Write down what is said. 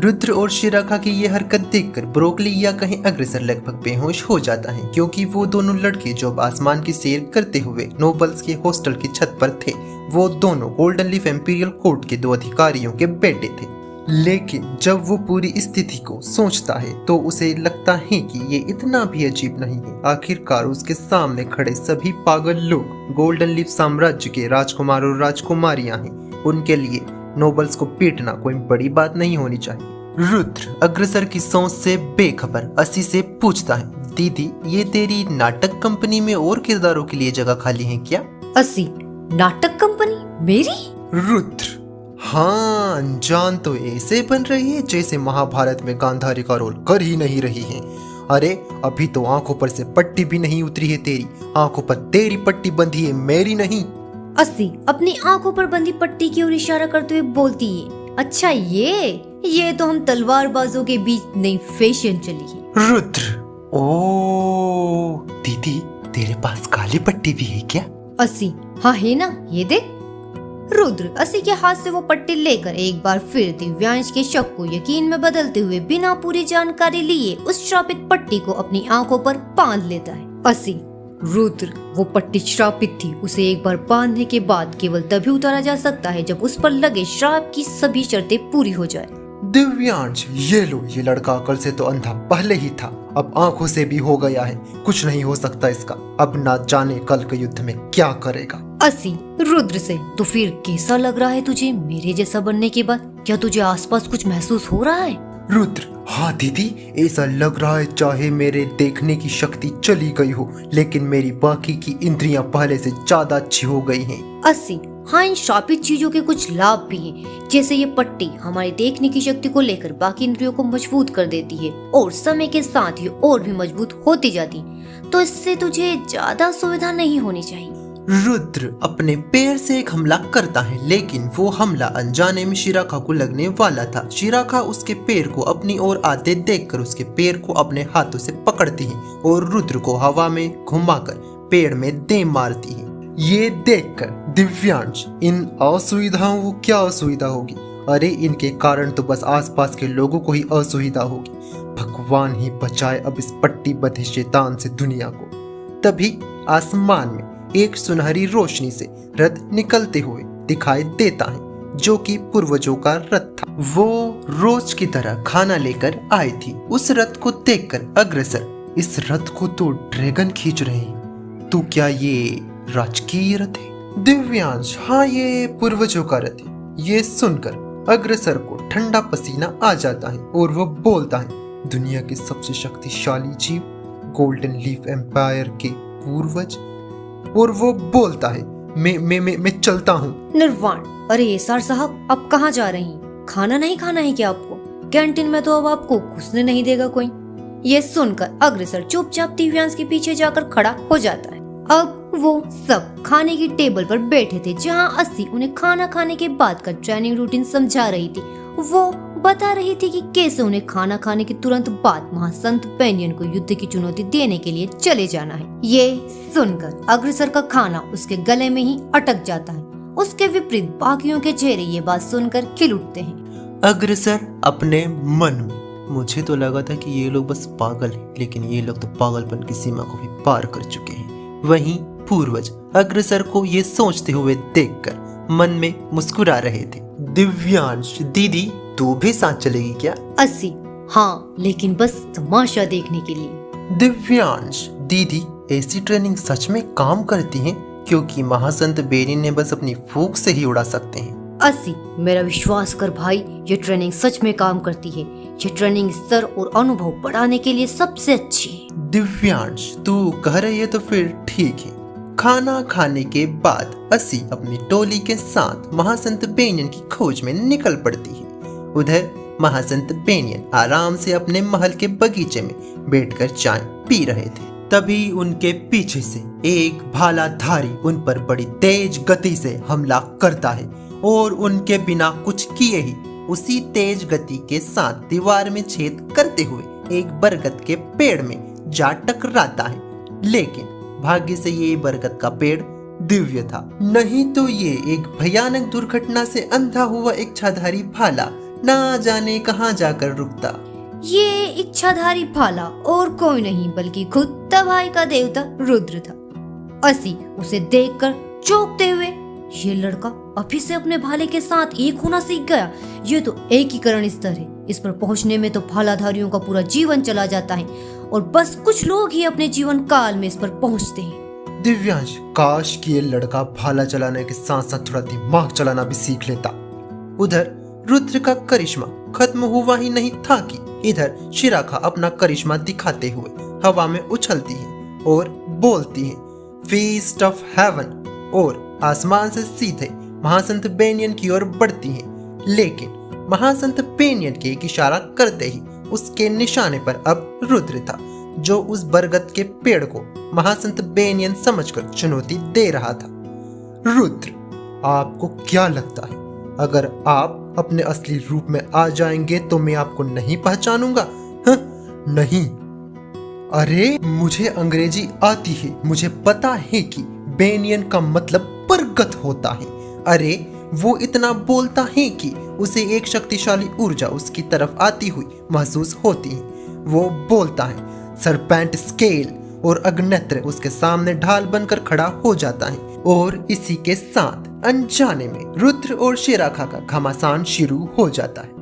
रुद्र और शिराखा की ये हरकत देखकर ब्रोकली या कहीं अग्रसर लगभग बेहोश हो जाता है, क्योंकि वो दोनों लड़के जो अब आसमान की सैर करते हुए नोबल्स के हॉस्टल की छत पर थे, वो दोनों गोल्डन लीफ इंपीरियल कोर्ट के 2 अधिकारियों के बेटे थे। लेकिन जब वो पूरी स्थिति को सोचता है तो उसे लगता है कि ये इतना भी अजीब नहीं है। आखिरकार उसके सामने खड़े सभी पागल लोग गोल्डन लीफ साम्राज्य के राजकुमार और राजकुमारियां हैं। उनके लिए नोबल्स को पीटना कोई बड़ी बात नहीं होनी चाहिए। रुद्र अग्रसर की सोच से बेखबर अस्सी से पूछता है, दीदी ये तेरी नाटक कंपनी में और किरदारों के लिए जगह खाली है क्या? अस्सी, नाटक कंपनी मेरी? रुद्र, हाँ, जान तो ऐसे बन रही है जैसे महाभारत में गांधारी का रोल कर ही नहीं रही है। अरे अभी तो आंखों पर से पट्टी भी नहीं उतरी है तेरी। आंखों पर तेरी पट्टी बंधी है, मेरी नहीं। अस्सी अपनी आंखों पर बंधी पट्टी की ओर इशारा करते हुए बोलती है, अच्छा ये तो हम तलवारबाजों के बीच नई फैशन चली है। रुद्र, ओ दीदी तेरे पास काली पट्टी भी है क्या? अस्सी, हाँ है ना, ये देख। रुद्र अस्सी के हाथ से वो पट्टी लेकर एक बार फिर दिव्यांश के शक को यकीन में बदलते हुए बिना पूरी जानकारी लिए उस श्रापित पट्टी को अपनी आंखों पर बांध लेता है। अस्सी, रुद्र वो पट्टी श्रापित थी, उसे एक बार बांधने के बाद केवल तभी उतारा जा सकता है जब उस पर लगे श्राप की सभी शर्तें पूरी हो जाए। दिव्यांश, ये लो, ये लड़का अकल से तो अंधा पहले ही था, अब आंखों से भी हो गया है। कुछ नहीं हो सकता इसका। अब ना जाने कल के युद्ध में क्या करेगा। अस्सी, रुद्र से तो फिर कैसा लग रहा है तुझे मेरे जैसा बनने के बाद? क्या तुझे आसपास कुछ महसूस हो रहा है? रुद्र, हाँ दीदी, ऐसा लग रहा है चाहे मेरे देखने की शक्ति चली गई हो, लेकिन मेरी बाकी की इंद्रियां पहले से ज्यादा अच्छी हो गई हैं। अस्सी, हाँ इन श्रापित चीजों के कुछ लाभ भी हैं, जैसे ये पट्टी हमारी देखने की शक्ति को लेकर बाकी इंद्रियों को मजबूत कर देती है और समय के साथ ये और भी मजबूत होती जाती, तो इससे तुझे ज्यादा सुविधा नहीं होनी चाहिए। रुद्र अपने पैर से एक हमला करता है, लेकिन वो हमला अनजाने में शिराखा को लगने वाला था। शिराखा उसके पैर को अपनी ओर आते देखकर उसके पैर को अपने हाथों से पकड़ती है और रुद्र को हवा में घुमाकर पेड़ में दे मारती है। ये देखकर दिव्यांश, इन असुविधाओं को क्या असुविधा होगी? अरे इनके कारण तो बस आसपास के लोगों को ही असुविधा होगी। भगवान ही बचाए अब इस पट्टी बंधे शैतान से दुनिया को। तभी आसमान में एक सुनहरी रोशनी से रथ निकलते हुए दिखाई देता है, जो कि पूर्वजों का रथ था। वो रोज की तरह खाना लेकर आई थी। उस रथ को देखकर अग्रसर, इस रथ को तो ड्रैगन खींच रहे हैं, तो क्या ये राजकीय रथ है? दिव्यांश, हाँ ये पूर्वजों का रथ है। ये सुनकर अग्रसर को ठंडा पसीना आ जाता है और वो बोलता है, दुनिया के सबसे शक्तिशाली जीव, गोल्डन लीफ एम्पायर के पूर्वज। और वो बोलता है, मैं चलता हूँ। निर्वाण, अरे एसआर साहब आप कहाँ जा रही हैं? खाना नहीं खाना है क्या आपको? कैंटीन में तो अब आपको घुसने नहीं देगा कोई। ये सुनकर अग्रसर चुपचाप दिव्यांश के पीछे जाकर खड़ा हो जाता है। अब वो सब खाने की टेबल पर बैठे थे, जहाँ अस्सी उन्हें खाना खाने के बाद का ट्रेनिंग रूटीन समझा रही थी। वो बता रही थी कि कैसे उन्हें खाना खाने के तुरंत बाद महासंत पेनियन को युद्ध की चुनौती देने के लिए चले जाना है। ये सुनकर अग्रसर का खाना उसके गले में ही अटक जाता है। उसके विपरीत बाकियों के चेहरे ये बात सुनकर खिल उठते हैं। अग्रसर अपने मन में, मुझे तो लगा था कि ये लोग बस पागल हैं, लेकिन ये लोग तो पागलपन की सीमा को भी पार कर चुके हैं। वहीं पूर्वज अग्रसर को ये सोचते हुए देखकर मन में मुस्कुरा रहे थे। दिव्यांश, दीदी तू भी साथ चलेगी क्या? अस्सी, हाँ लेकिन बस तमाशा देखने के लिए। दिव्यांश, दीदी ऐसी ट्रेनिंग सच में काम करती है? क्योंकि महासंत बेरी ने बस अपनी फूंक से ही उड़ा सकते हैं। अस्सी, मेरा विश्वास कर भाई, ये ट्रेनिंग सच में काम करती है। ये ट्रेनिंग स्तर और अनुभव बढ़ाने के लिए सबसे अच्छी है। दिव्यांश, तू कह रही है तो फिर ठीक है। खाना खाने के बाद अस्सी अपनी टोली के साथ महासंत बेनियन की खोज में निकल पड़ती है। उधर महासंत बेनियन आराम से अपने महल के बगीचे में बैठकर चाय पी रहे थे। तभी उनके पीछे से एक भालाधारी उन पर बड़ी तेज गति से हमला करता है और उनके बिना कुछ किए ही उसी तेज गति के साथ दीवार में छेद करते हुए एक बरगद के पेड़ में जा टकराता है। लेकिन भाग्य से ये बरगद का पेड़ दिव्य था, नहीं तो ये एक भयानक दुर्घटना से अंधा हुआ एक छाधारी भाला ना जाने कहाँ जाकर रुकता। ये इच्छाधारी भाला और कोई नहीं बल्कि खुद तबाही का देवता रुद्र था। असी उसे देखकर चौंकते हुए, ये लड़का अभी से अपने भाले के साथ एक होना सीख गया। ये तो एकीकरण स्तर है। इस पर पहुंचने में तो भालाधारियों का पूरा जीवन चला जाता है और बस कुछ लोग ही अपने जीवन काल में इस पर पहुंचते हैं। दिव्यांश, काश कि ये लड़का भाला चलाने के साथ साथ थोड़ा दिमाग चलाना भी सीख लेता। उधर रुद्र का करिश्मा खत्म हुआ ही नहीं था कि इधर शिराखा अपना करिश्मा दिखाते हुए हवा में उछलती है और बोलती है, फीस्ट ऑफ हेवन, और आसमान से सीधे महासंत बेनियन की ओर बढ़ती हैं। लेकिन महासंत बेनियन के एक इशारा करते ही उसके निशाने पर अब रुद्र था, जो उस बरगद के पेड़ को महासंत बेनियन समझकर चुनौती दे रहा था। रुद्र, आपको क्या लगता है अगर आप अपने असली रूप में आ जाएंगे तो मैं आपको नहीं पहचानूंगा? नहीं। अरे मुझे अंग्रेजी आती है, मुझे पता है कि बेनियन का मतलब बरगद होता है। अरे वो इतना बोलता है कि उसे एक शक्तिशाली ऊर्जा उसकी तरफ आती हुई महसूस होती है। वो बोलता है, सरपेंट स्केल, और अग्नेत्र उसके सामने ढाल बनकर खड़ा हो जाता है। और इसी के साथ अनजाने में रुद्र और शिराखा का घमासान शुरू हो जाता है।